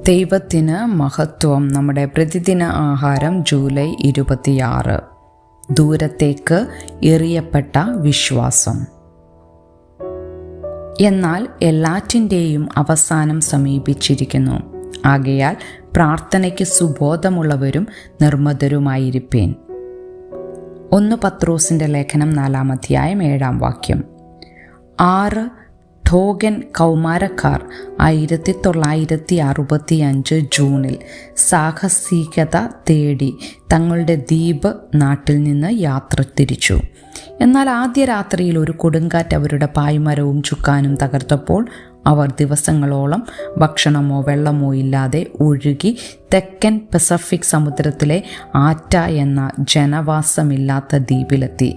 ദൈവത്തിന് മഹത്വം. നമ്മുടെ പ്രതിദിന ആഹാരം ജൂലൈ 26. ദൂരത്തേക്ക് എറിയപ്പെട്ട വിശ്വാസം. എന്നാൽ എല്ലാറ്റിൻ്റെയും അവസാനം സമീപിച്ചിരിക്കുന്നു. ആകയാൽ പ്രാർത്ഥനയ്ക്ക് സുബോധമുള്ളവരും നിർമ്മതരുമായിരിപ്പേൻ. 1 പത്രോസിൻ്റെ ലേഖനം 4-ാം അധ്യായം 7-ാം വാക്യം. 6 ടോഗൻ കൗമാരക്കാർ 1965 ജൂണിൽ സാഹസികത തേടി തങ്ങളുടെ ദ്വീപ് നാട്ടിൽ നിന്ന് യാത്ര തിരിച്ചു. എന്നാൽ ആദ്യ രാത്രിയിൽ ഒരു കൊടുങ്കാറ്റ് അവരുടെ പായ്മരവും ചുക്കാനും തകർത്തപ്പോൾ അവർ ദിവസങ്ങളോളം ഭക്ഷണമോ വെള്ളമോ ഇല്ലാതെ ഒഴുകി തെക്കൻ പസഫിക് സമുദ്രത്തിലെ ആറ്റ എന്ന ജനവാസമില്ലാത്ത ദ്വീപിലെത്തി.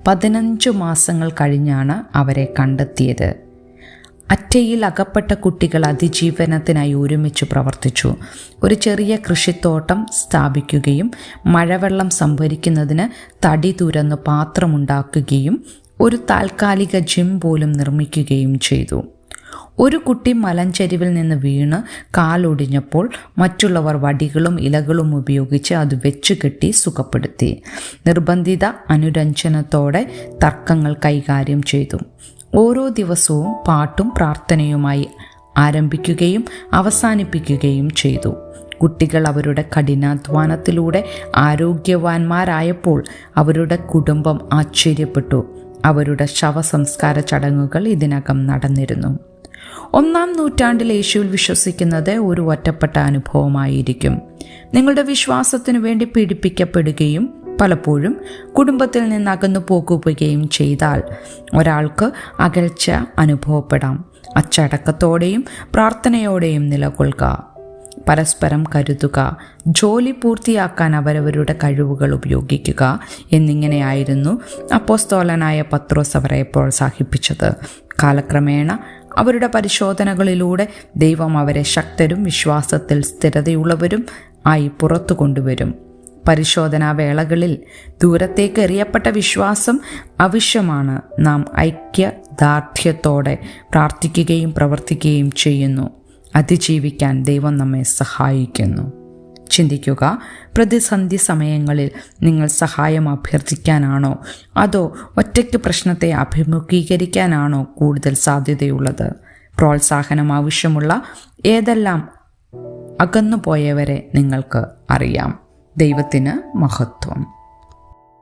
15 മാസങ്ങൾ കഴിഞ്ഞാണ് അവരെ കണ്ടെത്തിയത്. അറ്റയിൽ അകപ്പെട്ട കുട്ടികൾ അതിജീവനത്തിനായി ഒരുമിച്ച് പ്രവർത്തിച്ചു. ഒരു ചെറിയ കൃഷിത്തോട്ടം സ്ഥാപിക്കുകയും മഴവെള്ളം സംഭരിക്കുന്നതിന് തടി തുരന്ന് പാത്രമുണ്ടാക്കുകയും ഒരു താൽക്കാലിക ജിം പോലും നിർമ്മിക്കുകയും ചെയ്തു. ഒരു കുട്ടി മലഞ്ചെരിവിൽ നിന്ന് വീണ് കാലൊടിഞ്ഞപ്പോൾ മറ്റുള്ളവർ വടികളും ഇലകളും ഉപയോഗിച്ച് അത് വെച്ചുകെട്ടി സുഖപ്പെടുത്തി. നിർബന്ധിത അനുരഞ്ജനത്തോടെ തർക്കങ്ങൾ കൈകാര്യം ചെയ്തു. ഓരോ ദിവസവും പാട്ടും പ്രാർത്ഥനയുമായി ആരംഭിക്കുകയും അവസാനിപ്പിക്കുകയും ചെയ്തു. കുട്ടികൾ അവരുടെ കഠിനാധ്വാനത്തിലൂടെ ആരോഗ്യവാന്മാരായപ്പോൾ അവരുടെ കുടുംബം ആശ്ചര്യപ്പെട്ടു. അവരുടെ ശവസംസ്കാര ചടങ്ങുകൾ ഇതിനകം നടന്നിരുന്നു. 1-ാം നൂറ്റാണ്ടിൽ യേശുവിൽ വിശ്വസിക്കുന്നത് ഒരു ഒറ്റപ്പെട്ട അനുഭവമായിരിക്കും. നിങ്ങളുടെ വിശ്വാസത്തിനു വേണ്ടി പീഡിപ്പിക്കപ്പെടുകയും പലപ്പോഴും കുടുംബത്തിൽ നിന്ന് അകന്നു പോകുകയും ചെയ്താൽ ഒരാൾക്ക് അകൽച്ച അനുഭവപ്പെടാം. അച്ചടക്കത്തോടെയും പ്രാർത്ഥനയോടെയും നിലകൊള്ളുക, പരസ്പരം കരുതുക, ജോലി പൂർത്തിയാക്കാൻ അവരവരുടെ കഴിവുകൾ ഉപയോഗിക്കുക എന്നിങ്ങനെയായിരുന്നു അപ്പോസ്തലനായ പത്രോസ് അവരെ പ്രോത്സാഹിപ്പിച്ചത്. കാലക്രമേണ അവരുടെ പരിശോധനകളിലൂടെ ദൈവം അവരെ ശക്തരും വിശ്വാസത്തിൽ സ്ഥിരതയുള്ളവരും ആയി പുറത്തു കൊണ്ടുവരും. പരിശോധനാ വേളകളിൽ ദൂരത്തേക്ക് എറിയപ്പെട്ട വിശ്വാസം ആവശ്യമാണ്. നാം ഐക്യദാർഢ്യത്തോടെ പ്രാർത്ഥിക്കുകയും പ്രവർത്തിക്കുകയും ചെയ്യുന്നു. അതിജീവിക്കാൻ ദൈവം നമ്മെ സഹായിക്കുന്നു. ചിന്തിക്കുക, പ്രതിസന്ധി സമയങ്ങളിൽ നിങ്ങൾ സഹായം അഭ്യർത്ഥിക്കാനാണോ അതോ ഒറ്റയ്ക്ക് പ്രശ്നത്തെ അഭിമുഖീകരിക്കാനാണോ കൂടുതൽ സാധ്യതയുള്ളത്? പ്രോത്സാഹനം ആവശ്യമുള്ള ഏതെല്ലാം അകന്നുപോയവരെ നിങ്ങൾക്ക് അറിയാം? ദൈവത്തിന് മഹത്വം.